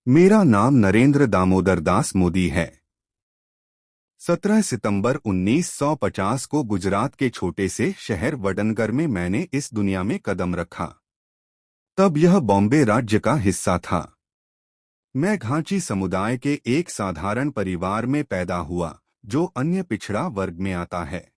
मेरा नाम नरेंद्र दामोदर दास मोदी है। 17 सितंबर 1950 को गुजरात के छोटे से शहर वडनगर में मैंने इस दुनिया में कदम रखा। तब यह बॉम्बे राज्य का हिस्सा था। मैं घांची समुदाय के एक साधारण परिवार में पैदा हुआ, जो अन्य पिछड़ा वर्ग में आता है।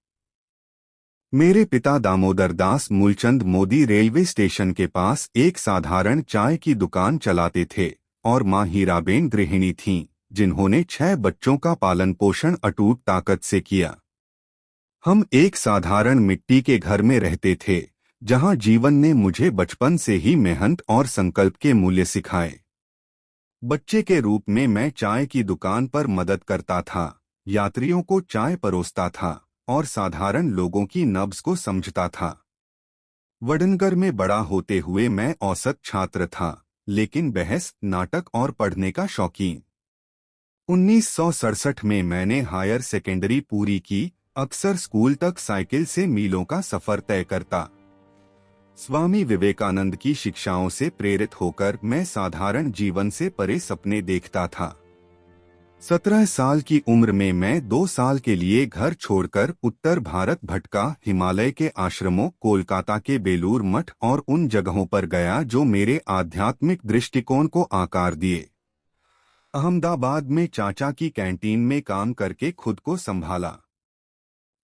मेरे पिता दामोदर दास मूलचंद मोदी रेलवे स्टेशन के पास एक साधारण चाय की दुकान चलाते थे और मां हीराबेन गृहिणी थीं, जिन्होंने 6 बच्चों का पालन पोषण अटूट ताकत से किया। हम एक साधारण मिट्टी के घर में रहते थे, जहां जीवन ने मुझे बचपन से ही मेहनत और संकल्प के मूल्य सिखाए। बच्चे के रूप में मैं चाय की दुकान पर मदद करता था, यात्रियों को चाय परोसता था और साधारण लोगों की नब्ज को समझता था। वडनगर में बड़ा होते हुए मैं औसत छात्र था, लेकिन बहस, नाटक और पढ़ने का शौकीन। 1967 में मैंने हायर सेकेंडरी पूरी की। अक्सर स्कूल तक साइकिल से मीलों का सफर तय करता। स्वामी विवेकानंद की शिक्षाओं से प्रेरित होकर मैं साधारण जीवन से परे सपने देखता था। 17 साल की उम्र में मैं 2 साल के लिए घर छोड़कर उत्तर भारत भटका, हिमालय के आश्रमों, कोलकाता के बेलूर मठ और उन जगहों पर गया जो मेरे आध्यात्मिक दृष्टिकोण को आकार दिए। अहमदाबाद में चाचा की कैंटीन में काम करके खुद को संभाला।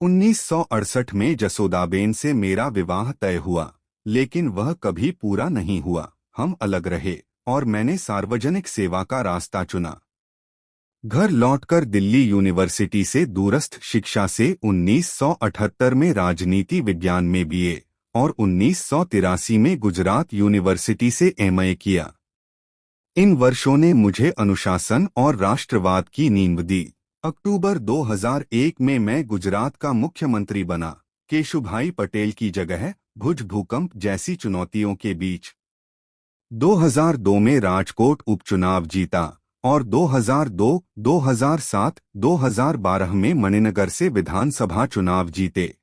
1968 में जसोदाबेन से मेरा विवाह तय हुआ, लेकिन वह कभी पूरा नहीं हुआ। हम अलग रहे और मैंने सार्वजनिक सेवा का रास्ता चुना। घर लौटकर दिल्ली यूनिवर्सिटी से दूरस्थ शिक्षा से 1978 में राजनीति विज्ञान में बीए और 1983 में गुजरात यूनिवर्सिटी से एमए किया। इन वर्षों ने मुझे अनुशासन और राष्ट्रवाद की नींव दी। अक्टूबर 2001 में मैं गुजरात का मुख्यमंत्री बना, केशुभाई पटेल की जगह, भुज भूकंप जैसी चुनौतियों के बीच। 2002 में राजकोट उपचुनाव जीता और 2002, 2007, 2012 में मणिनगर से विधानसभा चुनाव जीते।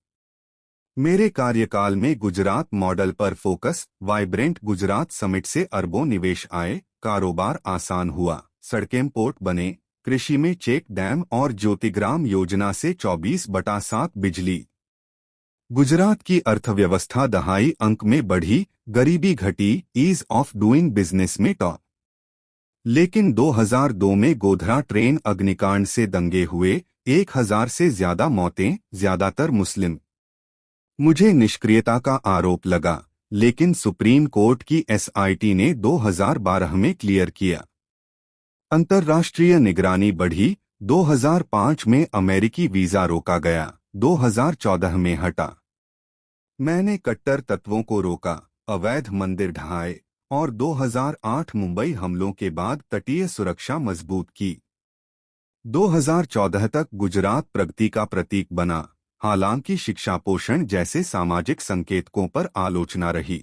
मेरे कार्यकाल में गुजरात मॉडल पर फोकस, वाइब्रेंट गुजरात समिट से अरबों निवेश आए, कारोबार आसान हुआ, सड़कें पोर्ट बने, कृषि में चेक डैम और ज्योतिग्राम योजना से 24/7 बिजली। गुजरात की अर्थव्यवस्था दहाई अंक में बढ़ी, गरीबी घटी, ईज ऑफ डूइंग बिजनेस में टॉप। लेकिन 2002 में गोधरा ट्रेन अग्निकांड से दंगे हुए, 1000 से ज्यादा मौतें, ज्यादातर मुस्लिम। मुझे निष्क्रियता का आरोप लगा, लेकिन सुप्रीम कोर्ट की एसआईटी ने 2012 में क्लियर किया। अंतर्राष्ट्रीय निगरानी बढ़ी, 2005 में अमेरिकी वीजा रोका गया, 2014 में हटा। मैंने कट्टर तत्वों को रोका, अवैध मंदिर ढहाए और 2008 मुंबई हमलों के बाद तटीय सुरक्षा मजबूत की। 2014 तक गुजरात प्रगति का प्रतीक बना, हालांकि शिक्षा, पोषण जैसे सामाजिक संकेतकों पर आलोचना रही।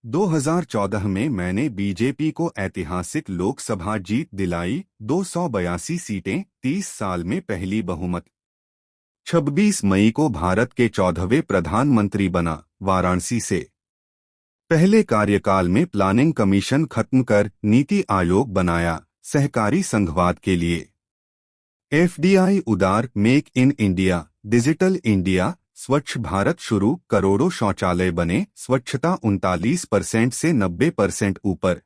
2014 में मैंने बीजेपी को ऐतिहासिक लोकसभा जीत दिलाई, 282 सीटें, 30 साल में पहली बहुमत। 26 मई को भारत के 14वें प्रधानमंत्री बना, वाराणसी से। पहले कार्यकाल में प्लानिंग कमीशन खत्म कर नीति आयोग बनाया, सहकारी संघवाद के लिए। एफडीआई उदार, make in India, digital India, स्वच्छ भारत शुरू, करोड़ों शौचालय बने, स्वच्छता 39% से 90% ऊपर।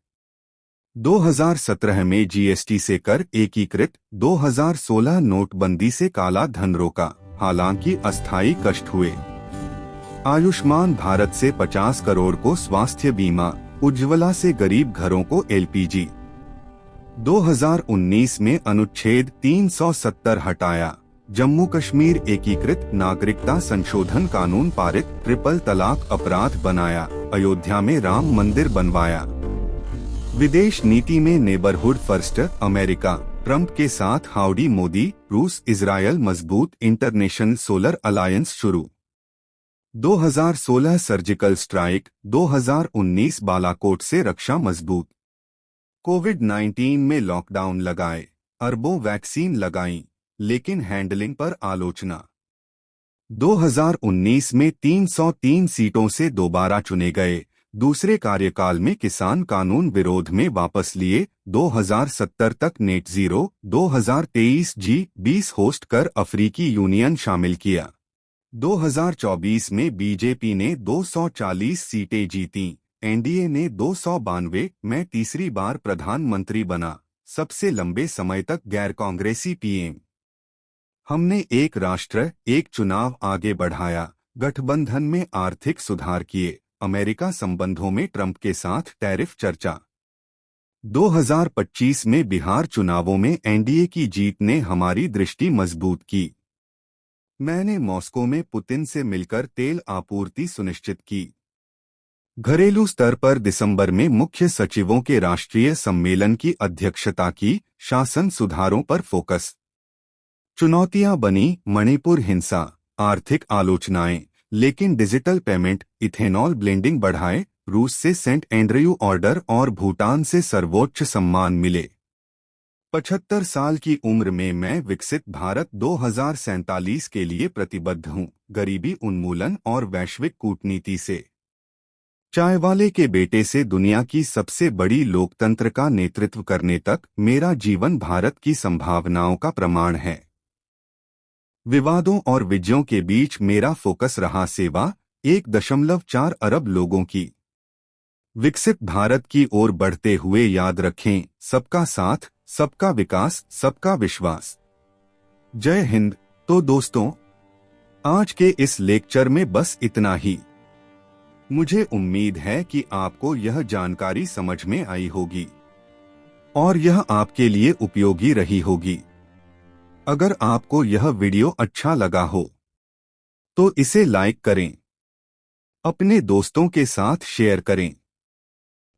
2017 में जीएसटी से कर एकीकृत, 2016 नोटबंदी से काला धन रोका, हालांकि अस्थायी कष्ट हुए। आयुष्मान भारत से 50 करोड़ को स्वास्थ्य बीमा, उज्ज्वला से गरीब घरों को एलपीजी। 2019 में अनुच्छेद 370 हटाया, जम्मू कश्मीर एकीकृत नागरिकता संशोधन कानून पारित, ट्रिपल तलाक अपराध बनाया, अयोध्या में राम मंदिर बनवाया। विदेश नीति में नेबरहुड फर्स्ट, अमेरिका, ट्रंप के साथ हाउडी मोदी, रूस इजरायल मजबूत, इंटरनेशनल सोलर अलायंस शुरू। 2016 सर्जिकल स्ट्राइक, 2019 बालाकोट से रक्षा मजबूत। कोविड-19 में लॉकडाउन लगाए, अरबों वैक्सीन लगाईं, लेकिन हैंडलिंग पर आलोचना। 2019 में 303 सीटों से दोबारा चुने गए, दूसरे कार्यकाल में किसान कानून विरोध में वापस लिए। 2070 तक नेट जीरो, 2023 G20 होस्ट कर अफ्रीकी यूनियन शामिल किया। 2024 में बीजेपी ने 240 सीटें जीतीं, एनडीए ने 292 में तीसरी बार प्रधानमंत्री बना, सबसे लंबे समय तक गैर कांग्रेसी पीएम। हमने एक राष्ट्र एक चुनाव आगे बढ़ाया, गठबंधन में आर्थिक सुधार किए, अमेरिका संबंधों में ट्रंप के साथ टैरिफ चर्चा। 2025 में बिहार चुनावों में एनडीए की जीत ने हमारी दृष्टि मजबूत की। मैंने मॉस्को में पुतिन से मिलकर तेल आपूर्ति सुनिश्चित की। घरेलू स्तर पर दिसंबर में मुख्य सचिवों के राष्ट्रीय सम्मेलन की अध्यक्षता की, शासन सुधारों पर फोकस। चुनौतियां बनी मणिपुर हिंसा, आर्थिक आलोचनाएं, लेकिन डिजिटल पेमेंट, इथेनॉल ब्लेंडिंग बढ़ाए, रूस से सेंट एंड्रयू ऑर्डर और भूटान से सर्वोच्च सम्मान मिले। 75 साल की उम्र में मैं विकसित भारत 2047 के लिए प्रतिबद्ध हूं, गरीबी उन्मूलन और वैश्विक कूटनीति से। चायवाले के बेटे से दुनिया की सबसे बड़ी लोकतंत्र का नेतृत्व करने तक मेरा जीवन भारत की संभावनाओं का प्रमाण है। विवादों और विजयों के बीच मेरा फोकस रहा सेवा, 1.4 अरब लोगों की। विकसित भारत की ओर बढ़ते हुए याद रखें, सबका साथ, सबका विकास, सबका विश्वास। जय हिंद। तो दोस्तों, आज के इस लेक्चर में बस इतना ही। मुझे उम्मीद है कि आपको यह जानकारी समझ में आई होगी और यह आपके लिए उपयोगी रही होगी। अगर आपको यह वीडियो अच्छा लगा हो तो इसे लाइक करें, अपने दोस्तों के साथ शेयर करें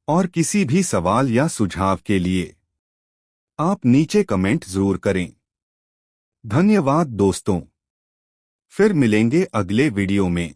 और किसी भी सवाल या सुझाव के लिए आप नीचे कमेंट जरूर करें। धन्यवाद दोस्तों। फिर मिलेंगे अगले वीडियो में।